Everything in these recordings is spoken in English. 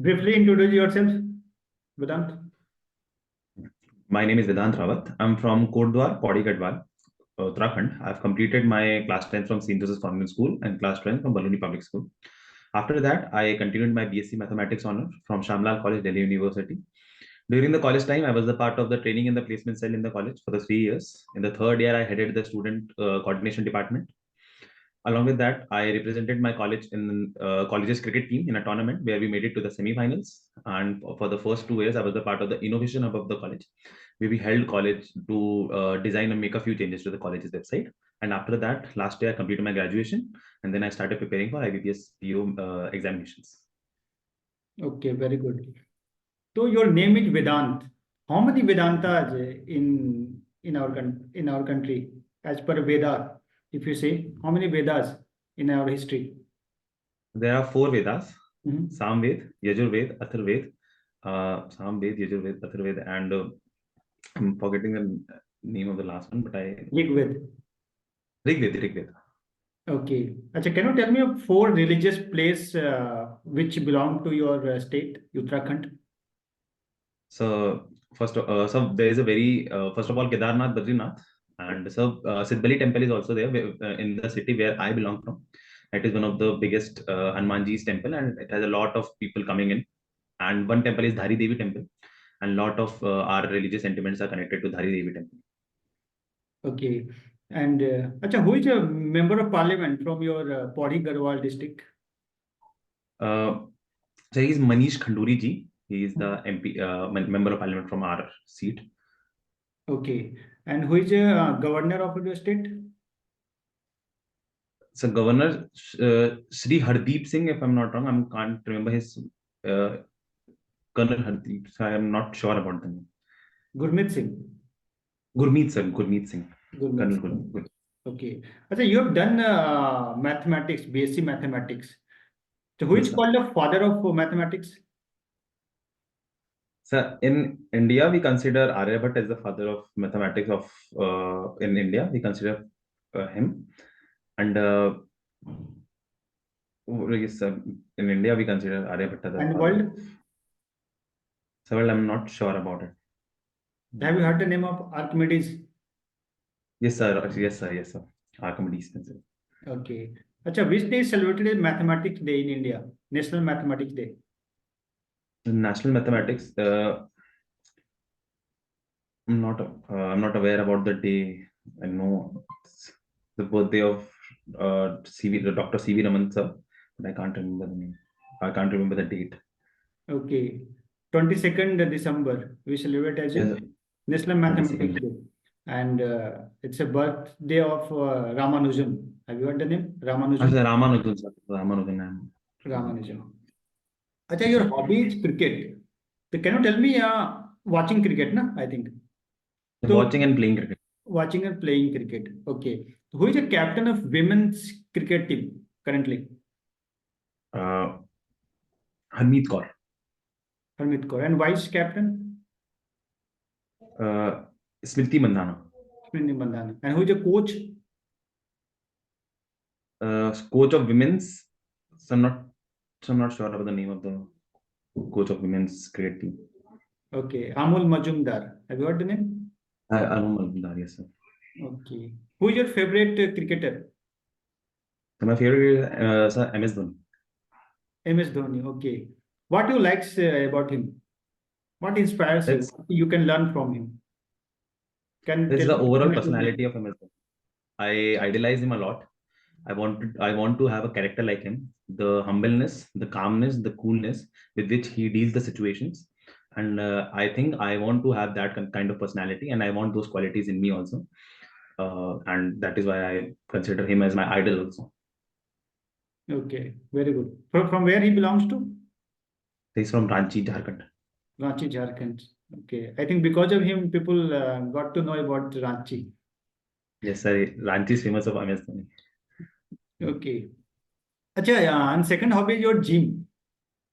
Briefly introduce yourself, Vedhant. My name is Vedhant Rawat. I'm from Kotdwar, Pauri Gadwal, Uttarakhand. I've completed my class 10 from St. Joseph's Convent School and class 12 from Baluni Public School. After that, I continued my BSc Mathematics honor from Shamlal College, Delhi University. During the college time, I was the part of the training and the placement cell in the college for the 3 years. In the third year, I headed the student coordination department. Along with that, I represented my college in college's cricket team in a tournament where we made it to the semi-finals. And for the first 2 years, I was the part of the innovation hub of the college, where we held college to design and make a few changes to the college's website. And after that, last year I completed my graduation, and then I started preparing for IBPS PO examinations. Okay, very good. So your name is Vedant. How many Vedantas in our country as per Veda? If you say how many Vedas in our history? There are 4 Vedas: Mhm. Samved, Yajurved, Atharved, Samved, Yajurved, Atharved, and I'm forgetting the name of the last one, but I Rigved. Rigved. Okay. Acha, can you tell me of 4 religious place which belong to your state, Uttarakhand? So so there is a very first of all Kedarnath, Badrinath, and so Sidbali temple is also there in the city where I belong from. It is one of the biggest Hanumanji's temple, and it has a lot of people coming in. And one temple is Dhari Devi temple, and lot of our religious sentiments are connected to Dhari Devi temple. Okay. And acha, who is a member of parliament from your Pauri Garhwal district? So he is Manish Khanduri ji. He is the MP, member of parliament from our seat. Okay. And who is a governor of your state? So Governor Sri Hardeep Singh, if I'm not wrong, I can't remember his Colonel Hardeep. So I am not sure about the name. Gurmeet Singh. Gurmeet Singh. Gurmeet Colonel Singh. Gurmeet. Okay. Acha, you have done mathematics, BSc mathematics. So who Yes, is sir. called the father of mathematics? So in India, we consider Aryabhatta as the father of mathematics of in India. We consider him, and yes, sir, in India we consider Aryabhatta the And father. world? So well, I'm not sure about it. Have you heard the name of Archimedes? Yes, sir. Yes, sir. Archimedes. Okay. Acha, which day is celebrated as Mathematics Day in India? National Mathematics Day. National mathematics. I'm not aware about the day. I know it's the birthday of Dr. C.V. Raman sir, but I can't remember the name. I can't remember the date. Okay. 22nd December, we celebrate as a Yes, National Mathematics 22nd. Day. And it's a birthday of Ramanujan. Have you heard the name? Ramanujan? Ramanujan, sir. Ramanujan. Ramanujan. Acha, your hobby is cricket. So can you tell me watching cricket, na? I think. So Watching and playing cricket. watching and playing cricket. Okay. Who is the captain of women's cricket team currently? Uh, Harmeet Kaur. Harmeet Kaur. And vice captain? Smriti Mandhana. Smriti Mandhana. And who is the coach? Coach of women's. So I'm not sure about the name of the coach of women's cricket team. Okay. Amol Majumdar. Have you heard the name? Arun Majumdar, yes, sir. Okay. Who is your favorite cricketer? So my favorite is MS Dhoni. MS Dhoni. Okay. What you likes about him? What inspires you? That's What you can learn from him? Can that's tell the me overall one or two things. personality of MS Dhoni. I idolize him a lot. I want to have a character like him. The humbleness, the calmness, the coolness with which he deals the situations, and I think I want to have that kind of personality, and I want those qualities in me also. And that is why I consider him as my idol also. Okay. Very good. From where he belongs to? He's from Ranchi, Jharkhand. Ranchi, Jharkhand. Okay. I think because of him, people got to know about Ranchi. Yes, sir. Ranchi is famous of MS Dhoni. Okay. Acha, and second hobby is your gym.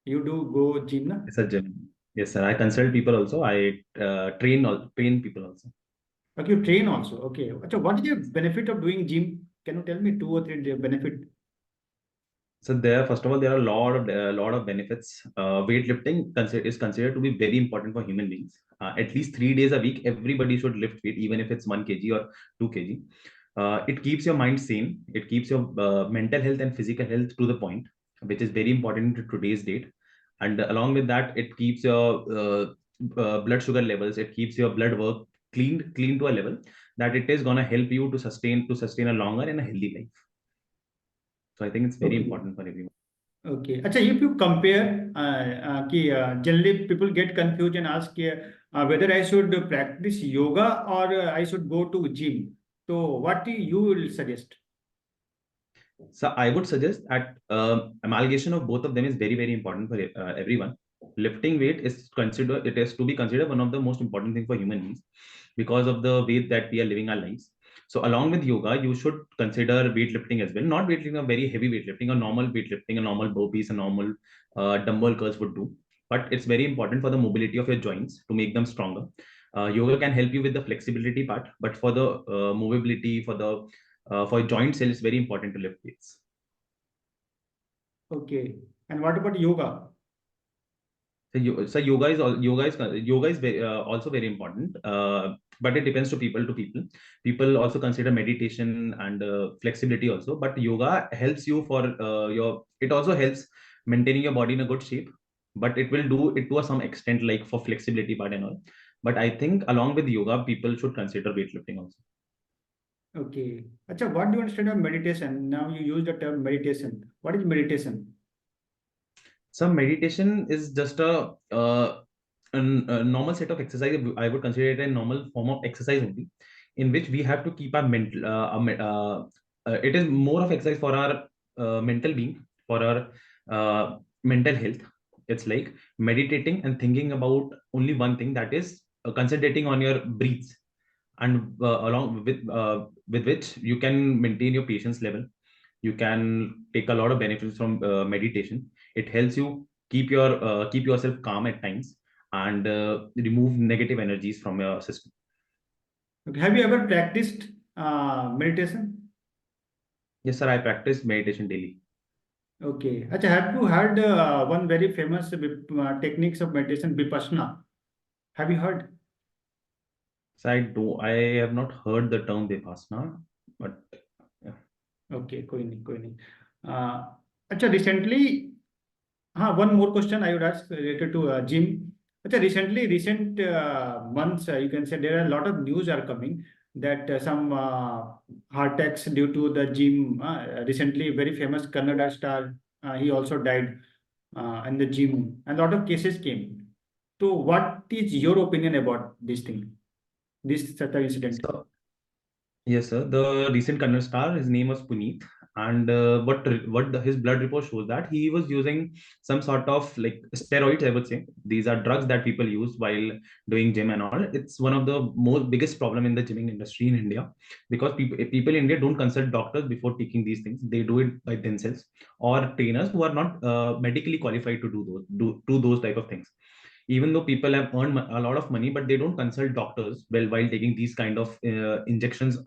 You do go gym, na? It's a gym. Yes, sir. I consult people also. I train people also. Okay, you train also. Okay. Acha, what is the benefit of doing gym? Can you tell me 2 or 3 benefit? So there, first of all, there are a lot of benefits. Weightlifting is considered to be very important for human beings. At least 3 days a week, everybody should lift weight, even if it's 1 kg or 2 kg. It keeps your mind sane. It keeps your mental health and physical health to the point, which is very important to today's date. And along with that, it keeps your blood sugar levels. It keeps your blood work clean to a level that it is gonna help you to sustain a longer and a healthy life. So I think it's very Okay. important for everyone. Okay. Acha, if you compare, generally people get confused and ask whether I should practice yoga or I should go to gym. So, what do you will suggest? So I would suggest that amalgamation of both of them is very, very important for everyone. Lifting weight it is to be considered one of the most important things for human beings because of the way that we are living our lives. So along with yoga, you should consider weightlifting as well. Not weightlifting, a very heavy weightlifting, a normal weightlifting, a normal burpees, a normal dumbbell curls would do. But it's very important for the mobility of your joints to make them stronger. Yoga can help you with the flexibility part, but for the movability, for joint cell, it's very important to lift weights. Okay. And what about yoga? So yoga is also very important, but it depends to people to people. People also consider meditation and flexibility also, but yoga helps you for your. It also helps maintaining your body in a good shape, but it will do it to some extent, like for flexibility part and all. But I think along with yoga, people should consider weightlifting also. Okay. Acha, what do you understand of meditation? Now you use the term meditation. What is meditation? So meditation is just a normal set of exercise. I would consider it a normal form of exercise only, in which we have to keep our mental. It is more of exercise for our mental being, for our mental health. It's like meditating and thinking about only one thing, that is concentrating on your breaths, and along with which you can maintain your patience level. You can take a lot of benefits from meditation. It helps you keep yourself calm at times and remove negative energies from your system. Okay. Have you ever practiced meditation? Yes, sir, I practice meditation daily. Okay. Acha, have you heard one very famous techniques of meditation, Vipassana? Have you heard? So I have not heard the term Vipassana, but yeah. Okay, कोई नहीं, कोई नहीं. अच्छा, recently, one more question I would ask related to gym. अच्छा, recent months, you can say there are a lot of news are coming that some heart attacks due to the gym. Recently, very famous Kannada star, he also died in the gym, and a lot of cases came. So, what is your opinion about this thing, this such an incident? So yes, sir. The recent Kannada star, his name was Puneet, and his blood report shows that he was using some sort of like steroids. I would say these are drugs that people use while doing gym and all. It's one of the most biggest problem in the gymming industry in India, because people in India don't consult doctors before taking these things. They do it by themselves, or trainers who are not medically qualified to do those type of things. Even though people have earned a lot of money, but they don't consult doctors well while taking these kind of injections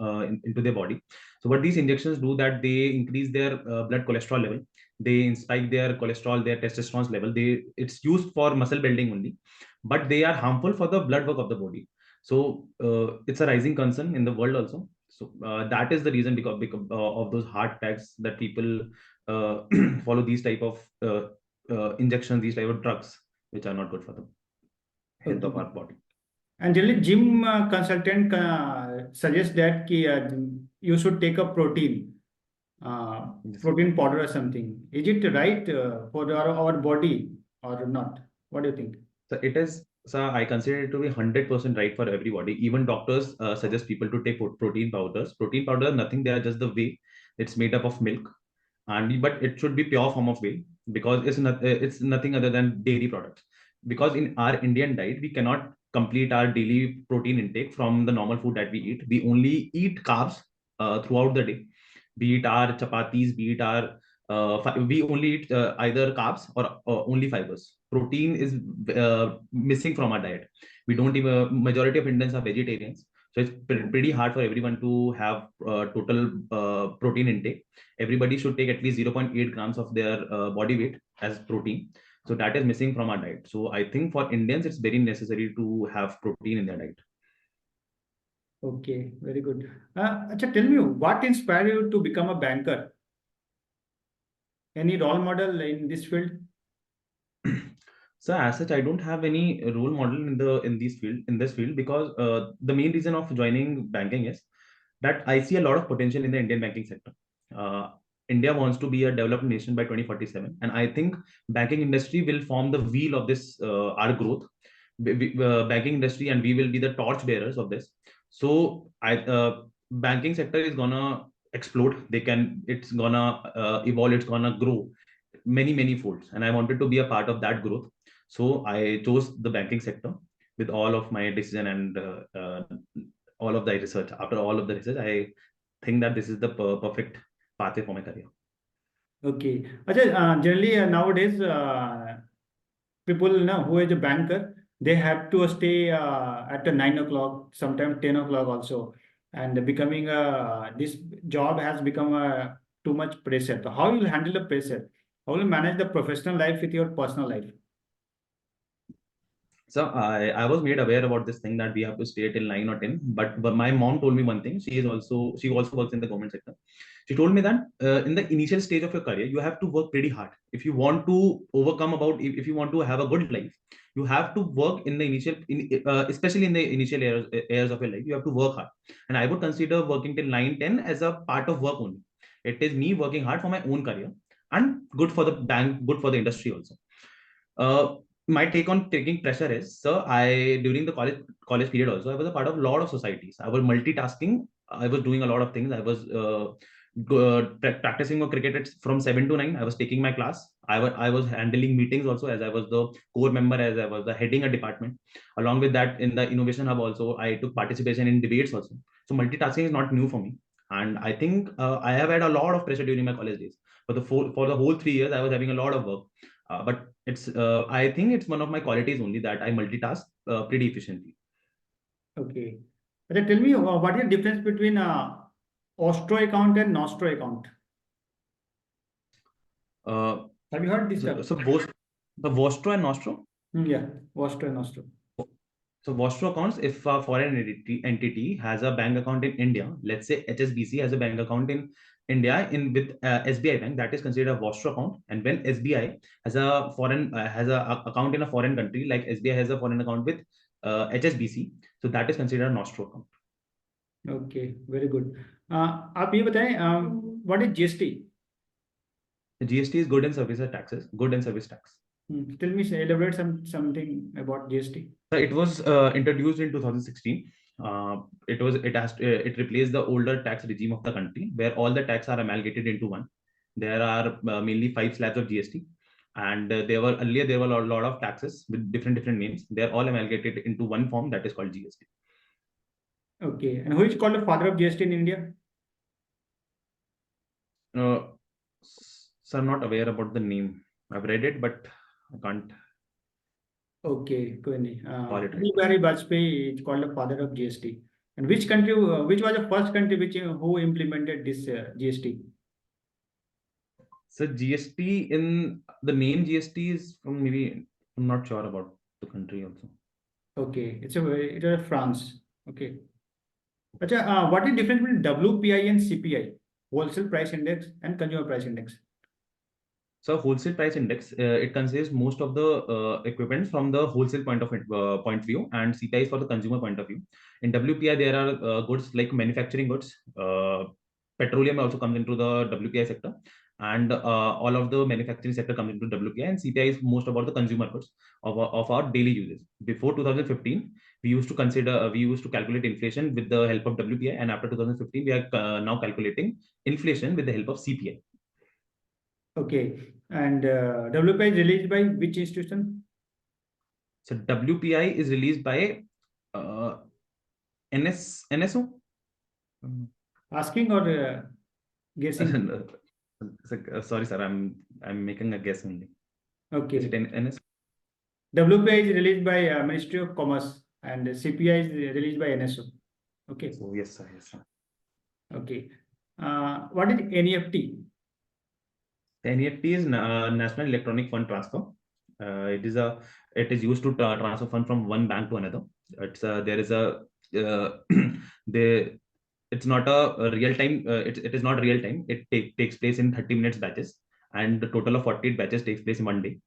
into their body. So what these injections do, that they increase their blood cholesterol level, they spike their cholesterol, their testosterone level. It's used for muscle building only, but they are harmful for the blood work of the body. So it's a rising concern in the world also. So that is the reason, because of those heart attacks, that people follow these type of injections, these type of drugs, which are not good for the health of Okay. our body. And generally, gym consultant suggests that you should take a Yes. protein powder or something. Is it right for our body or not? What do you think? So it is. So I consider it to be 100% right for everybody. Even doctors suggest people to take protein powders. Protein powder, nothing. They are just the whey. It's made up of milk, and but it should be pure form of whey, because it's nothing other than dairy products. Because in our Indian diet, we cannot complete our daily protein intake from the normal food that we eat. We only eat carbs throughout the day, be it our chapatis, be it our we only eat either carbs or only fibers. Protein is missing from our diet. We don't even, majority of Indians are vegetarians, So it's pretty hard for everyone to have total protein intake. Everybody should take at least 0.8 grams of their body weight as protein. So that is missing from our diet. So I think for Indians, it's very necessary to have protein in their diet. Okay, very good. Acha, tell me, what inspired you to become a banker? Any role model in this field? So as such, I don't have any role model in this field because the main reason of joining banking is that I see a lot of potential in the Indian banking sector. Uh, India wants to be a developed nation by 2047, and I think banking industry will form the wheel of this our growth. Banking industry, and we will be the torch bearers of this. So banking sector is gonna explode. It's gonna evolve. It's gonna grow many folds, and I wanted to be a part of that growth. So I chose the banking sector with all of my decision and all of the research. After all of the research, I think that this is the perfect pathway for my career. Okay. Acha, generally nowadays, people who is a banker, they have to stay at the 9 o'clock, sometimes 10 o'clock also, and becoming this job has become too much pressure. So how you will handle the pressure? How will you manage the professional life with your personal life? So I was made aware about this thing that we have to stay till 9 or 10. But my mom told me one thing. She also works in the government sector. She told me that in the initial stage of your career, you have to work pretty hard. If you want to overcome if you want to have a good life, you have to work in the especially in the initial years of your life. You have to work hard. And I would consider working till 9, 10 as a part of work only. It is me working hard for my own career and good for the bank, good for the industry also. Uh, my take on taking pressure is, so I during the college period also, I was a part of a lot of societies. I was multitasking. I was doing a lot of things. I was practicing for cricket from 7 to 9. I was taking my class. I was handling meetings also, as I was the core member, as I was the heading a department. Along with that, in the innovation hub also, I took participation in debates also. So multitasking is not new for me, and I think I have had a lot of pressure during my college days. For the whole 3 years, I was having a lot of work. But I think it's one of my qualities only that I multitask pretty efficiently. Okay. Acha, tell me, what is the difference between Ostro account and Nostro account? Uh, Have you heard this so, term? so both the Vostro and Nostro. Yeah, Ostro and Nostro. So Vostro accounts, if a foreign entity has a bank account in India, let's say HSBC has a bank account in India with SBI Bank, that is considered a Vostro account. And when SBI has a account in a foreign country, like SBI has a foreign account with HSBC, so that is considered a Nostro account. Okay, very good. आप ये बताएं, what is GST? The GST is good and services taxes, good and service tax. Tell me, elaborate something about GST. So it was introduced in 2016. It replaced the older tax regime of the country, where all the tax are amalgamated into one. There are mainly 5 slabs of GST, and there were a lot of taxes with different names. They are all amalgamated into one form that is called GST. Okay, and who is called the father of GST in India? So I'm not aware about the name. I've read it, but I can't Okay, कोई नहीं. call it Atal right. Bihari Vajpayee is called the father of GST. And which country, which was the first country who implemented this GST? So GST in the name GST is from maybe, I'm not sure about the country also. Okay, it was France. Okay. Acha, what is the difference between WPI and CPI? Wholesale Price Index and Consumer Price Index. So wholesale price index, it consists most of the equipment from the wholesale point of view, and CPI is for the consumer point of view. In WPI, there are goods like manufacturing goods. Petroleum also comes into the WPI sector, and all of the manufacturing sector comes into WPI. And CPI is most about the consumer goods of our daily uses. Before 2015, we used to calculate inflation with the help of WPI, and after 2015, we are now calculating inflation with the help of CPI. Okay, and WPI is released by which institution? So WPI is released by uh, NSO. Asking or guessing? Sorry, sir. I'm making a guess only. Is it Okay. NSO? WPI is released by Ministry of Commerce and CPI is released by NSO. Okay. So yes, sir. Yes, sir. Okay. What is NEFT? The NEFT is National Electronic Fund Transfer. It is used to transfer fund from one bank to another. There is a there it's not a real time. It is not real time. Takes place in 30 minutes batches, and the total of 48 batches takes place in one day.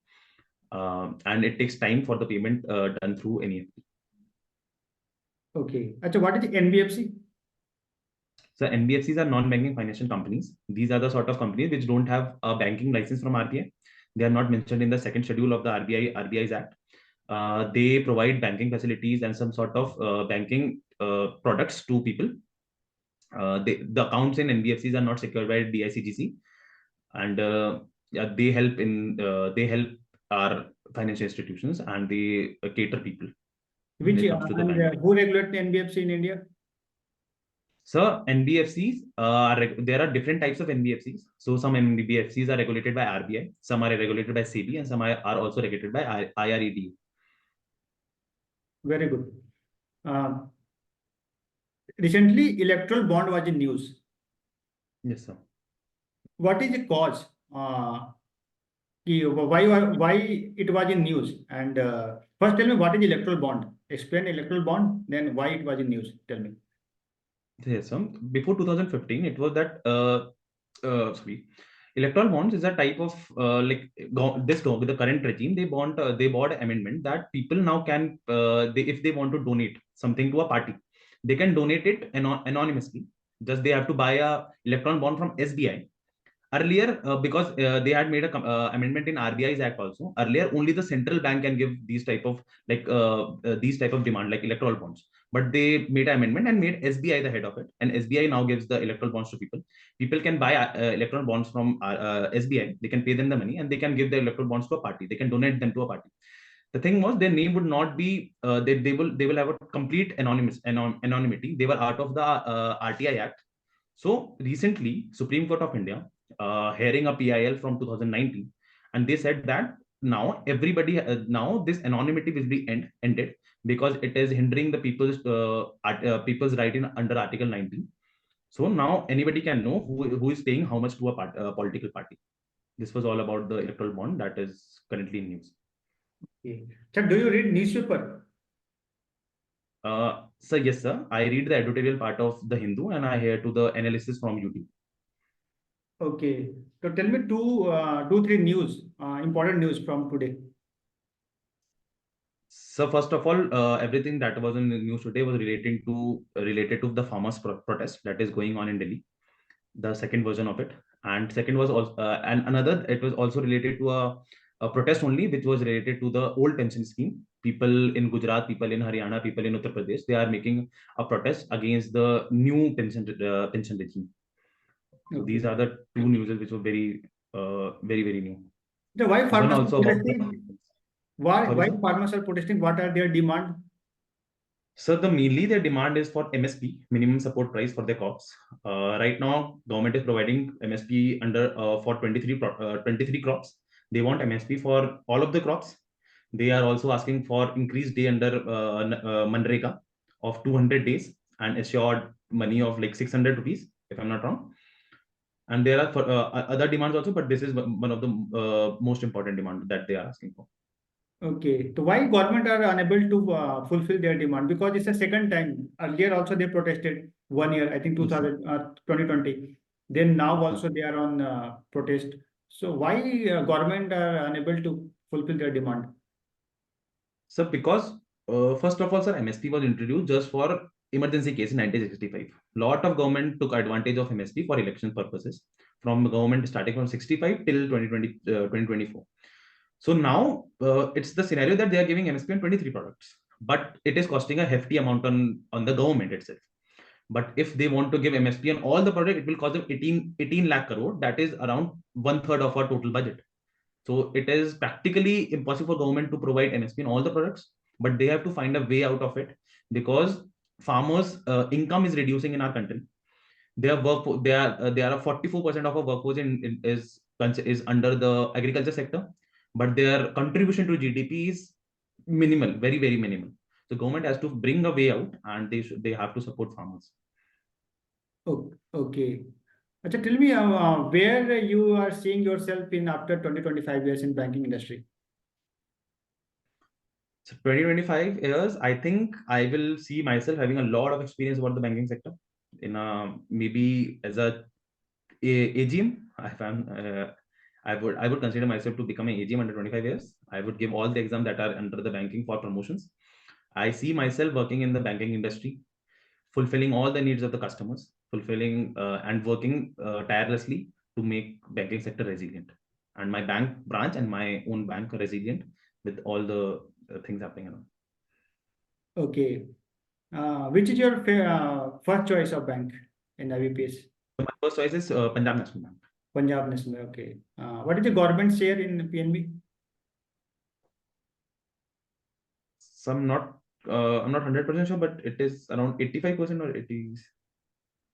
And it takes time for the payment done through NEFT. Okay. Achha, what is NBFC? So NBFCs are non-banking financial companies. These are the sort of companies which don't have a banking license from RBI. They are not mentioned in the second schedule of the RBI's Act. They provide banking facilities and some sort of banking products to people. The accounts in NBFCs are not secured by DICGC, and yeah, they help our financial institutions, and they cater people when Which it comes to the and banking. who regulates the NBFC in India? So NBFCs, there are different types of NBFCs. So some NBFCs are regulated by RBI, some are regulated by SEBI, and some are also regulated by IRED. Very good. Recently, electoral bond was in news. Yes, sir. What is the cause? Why it was in news? And first, tell me what is electoral bond? Explain electoral bond, then why it was in news. Tell me. Yes, sir. Before 2015, it was that sorry, electoral bonds is a type of the current regime. They bought amendment that people now can if they want to donate something to a party, they can donate it anonymously. Just they have to buy a electron bond from SBI. Earlier, because they had made a amendment in RBI's Act also. Earlier, only the central bank can give these type of demand like electoral bonds. But they made an amendment and made SBI the head of it, and SBI now gives the electoral bonds to people. People can buy electoral bonds from SBI. They can pay them the money, and they can give the electoral bonds to a party. They can donate them to a party. The thing was their name would not be they will have a complete anonymity. They were out of the RTI Act. So recently, Supreme Court of India hearing a PIL from 2019, and they said that now everybody now this anonymity will be ended because it is hindering the people's right in under Article 19. So now anybody can know who is paying how much to a political party. This was all about the electoral bond that is currently in news. Okay. Sir, do you read newspaper? So yes, sir. I read the editorial part of the Hindu, and I hear to the analysis from YouTube. Okay. So tell me two, three news, important news from today. So first of all, everything that was in the news today was related to the farmers' protest that is going on in Delhi. The second version of it, and second was also and another. It was also related to a protest only, which was related to the old pension scheme. People in Gujarat, people in Haryana, people in Uttar Pradesh, they are making a protest against the new pension regime. So Okay. these are the two news which were very new. So why One farmers are also about the protesting? Why sorry, why sir. farmers are protesting? What are their demand? So mainly their demand is for MSP, minimum support price for their crops. Right now, government is providing MSP for 23 crops. They want MSP for all of the crops. They are also asking for increased day under Manrega of 200 days and assured money of like 600 rupees, if I'm not wrong. And there are other demands also, but this is one of the most important demand that they are asking for. Okay, so why government are unable to fulfill their demand? Because it's the second time. Earlier also they protested 1 year, I think Yes, sir. 2020. Then now Yes. also they are on protest. So why government are unable to fulfill their demand? So because first of all, sir, MSP was introduced just for emergency case in 1965. Lot of government took advantage of MSP for election purposes. From government starting from 65 till 2024. So now it's the scenario that they are giving MSP on 23 products, but it is costing a hefty amount on the government itself. But if they want to give MSP on all the product, it will cost them 18 lakh crore. That is around one third of our total budget. So it is practically impossible for government to provide MSP in all the products, but they have to find a way out of it because farmers' income is reducing in our country. Their work, they are 44% of our workforce is under the agriculture sector, but their contribution to GDP is minimal, very minimal. So government has to bring a way out, and they have to support farmers. Okay. Acha, tell me where you are seeing yourself in after 20-25 years in banking industry. So 20-25 years, I think I will see myself having a lot of experience about the banking sector in maybe as AGM. If I would consider myself to become an AGM under 25 years. I would give all the exams that are under the banking for promotions. I see myself working in the banking industry, fulfilling all the needs of the customers, fulfilling and working tirelessly to make banking sector resilient, and my bank branch and my own bank resilient with all the things happening around. Okay. Which is your first choice of bank in IBPS? So my first choice is Punjab National Bank. Punjab National. Okay. What is the government share in PNB? So I'm not 100% sure, but it is around 85% or 80.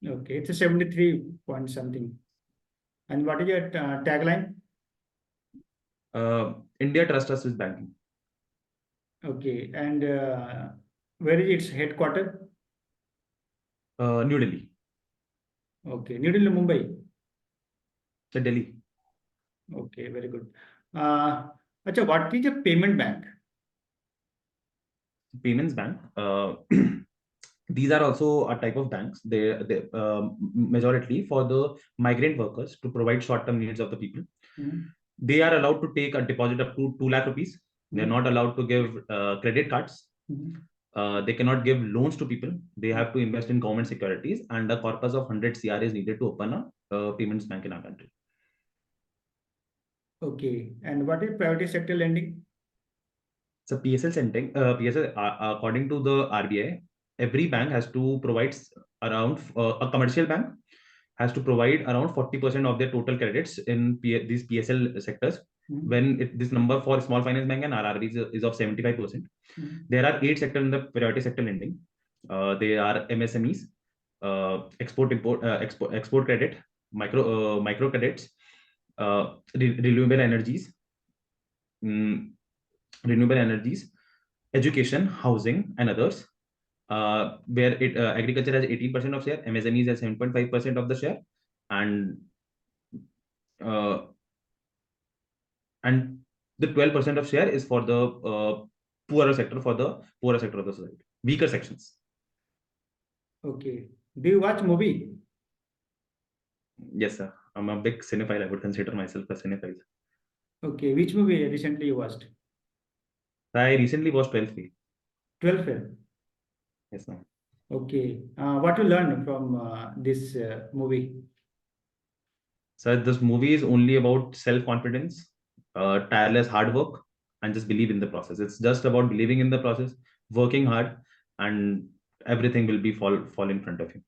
Okay, it's a 73 point something. And what is your tagline? India trust us with banking. Okay, and where is its headquarters? New Delhi. Okay, New Delhi, Mumbai. So Delhi. Okay, very good. Acha, what is a payment bank? Payments bank. These are also a type of banks. They majority for the migrant workers to provide short-term needs of the people. Mhm. They are allowed to take a deposit up to 2 lakh rupees. They're not allowed to give credit cards. Mhm. They cannot give loans to people. They have to invest in government securities, and a corpus of 100 CR is needed to open a payments bank in our country. Okay, and what is priority sector lending? So PSL, according to the RBI, every bank has to provide around a commercial bank has to provide around 40% of their total credits in these PSL sectors. Mhm. When this number for small finance bank and RRB is of 75%. Mhm. There are 8 sectors in the priority sector lending. They are MSMEs, export credit, micro credits, renewable energies, mm, renewable energies, education, housing, and others. Where agriculture has 18% of share, MSMEs has 7.5% of the share, and uh, and the 12% of share is for the poorer sector, for the poorer sector of the society, weaker sections. Okay, do you watch movie? Yes, sir. I'm a big cinephile. I would consider myself a cinephile. Okay, which movie recently you watched? I recently watched 12th Fail. 12 film. Yes, ma'am. Okay, what you learned from this movie? So this movie is only about self-confidence, tireless hard work, and just believe in the process. It's just about believing in the process, working hard, and everything will be fall in front of you.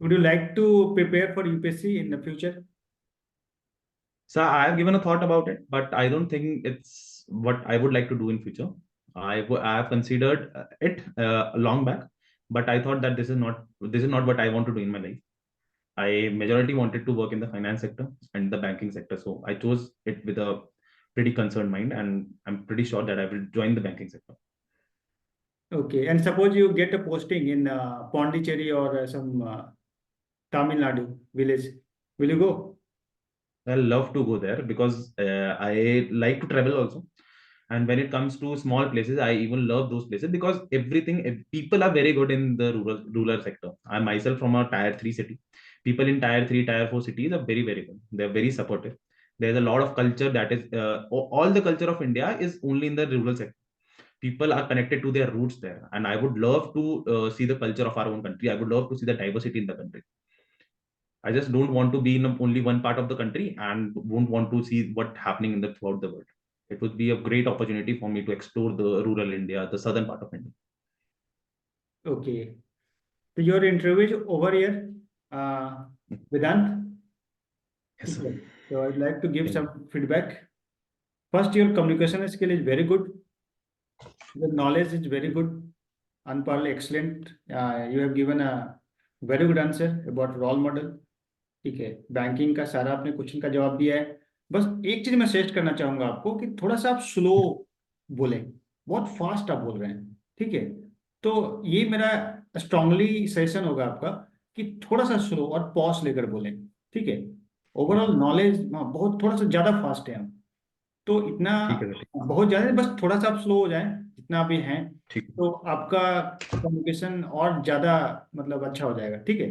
Would you like to prepare for UPSC in the future? So I have given a thought about it, but I don't think it's what I would like to do in future. I have considered it long back, but I thought that this is not what I want to do in my life. I majority wanted to work in the finance sector and the banking sector, so I chose it with a pretty concerned mind, and I'm pretty sure that I will join the banking sector. Okay, and suppose you get a posting in Pondicherry or some Tamil Nadu village, will you go? I love to go there because I like to travel also. And when it comes to small places, I even love those places because people are very good in the rural sector. I myself from a tier 3 city. People in tier 3, tier 4 cities are very, very good. They're very supportive. There's a lot of culture that is, all the culture of India is only in the rural sector. People are connected to their roots there. And I would love to see the culture of our own country. I would love to see the diversity in the country. I just don't want to be in only one part of the country and won't want to see what's happening in the throughout the world. It would be a great opportunity for me to explore the rural India, the southern part of India. Okay, so your interview is over here, Vedant. Yes, sir. Okay. So I'd like to give Thank you. some feedback. First, your communication skill is very good. The knowledge is very good. Unparalleled, excellent. You have given a very good answer about role model. ठीक है, banking का सारा आपने question का जवाब दिया है. बस एक चीज मैं सजेस्ट करना चाहूंगा आपको कि थोड़ा सा आप स्लो बोलें. बहुत फास्ट आप बोल रहे हैं. ठीक है, तो ये मेरा स्ट्रांगली सजेशन होगा आपका कि थोड़ा सा स्लो और पॉज लेकर बोलें, ठीक है। ठीक ओवरऑल है। नॉलेज बहुत थोड़ा सा ज़्यादा फास्ट है हम, तो इतना ठीक है सर। बहुत ज़्यादा नहीं, बस थोड़ा सा आप स्लो हो जाएं जितना अभी हैं, ठीक है। तो आपका कम्युनिकेशन और ज़्यादा मतलब अच्छा हो जाएगा, ठीक है।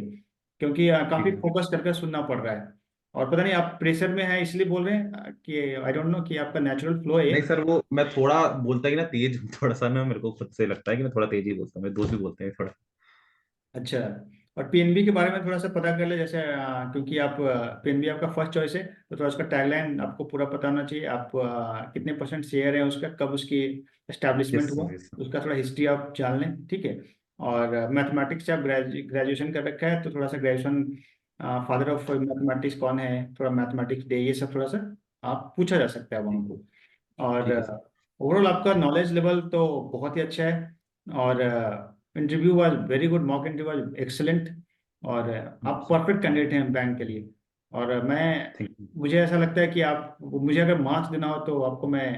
क्योंकि ठीक काफ़ी है। फोकस करके सुनना पड़ रहा है, और पता नहीं आप प्रेशर में हैं इसलिए बोल रहे हैं कि आई डोंट नो कि आपका नेचुरल फ्लो है ये। नहीं सर, वो मैं थोड़ा बोलता कि ना तेज हूँ थोड़ा सा ना, मेरे को खुद से लगता है कि मैं थोड़ा तेज ही बोलता हूँ, मेरे दोस्त भी बोलते हैं थोड़ा। अच्छा, और पीएनबी के बारे में थोड़ा सा पता कर ले, जैसे क्योंकि आप पीएनबी आपका फर्स्ट चॉइस है, तो थोड़ा उसका टैगलाइन आपको पूरा पता होना चाहिए। आप कितने परसेंट शेयर है उसका, कब उसकी एस्टैब्लिशमेंट यस हुआ, सर, यस सर। उसका थोड़ा हिस्ट्री आप जान लें, ठीक है। और मैथमेटिक्स से आप ग्रेजुएशन कर रखा है, तो थोड़ा सा ग्रेजुएशन फादर ऑफ मैथमेटिक्स कौन है, थोड़ा मैथमेटिक्स डे, ये सब थोड़ा सा आप पूछा जा सकता है वहाँ ठीक है। को। और ठीक है सर। ओवरऑल आपका नॉलेज लेवल तो बहुत ही अच्छा है, और interview was very good, mock interview was excellent, और आप परफेक्ट कैंडिडेट हैं बैंक के लिए। और मैं थैंक यू। मुझे ऐसा लगता है कि आप, मुझे अगर मार्क्स देना हो तो आपको मैं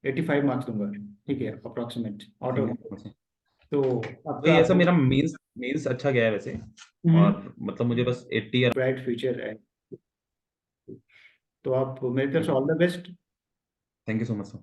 85 मार्क्स दूंगा, ठीक है, approximate out thank of you 100। So much. तो वही आपका ऐसा मेरा मेंस मेंस अच्छा गया है वैसे। और मतलब मुझे बस 80 या ब्राइट फ्यूचर है, तो आप मेरी तरफ ठीक से है। All the best. Thank you so much sir.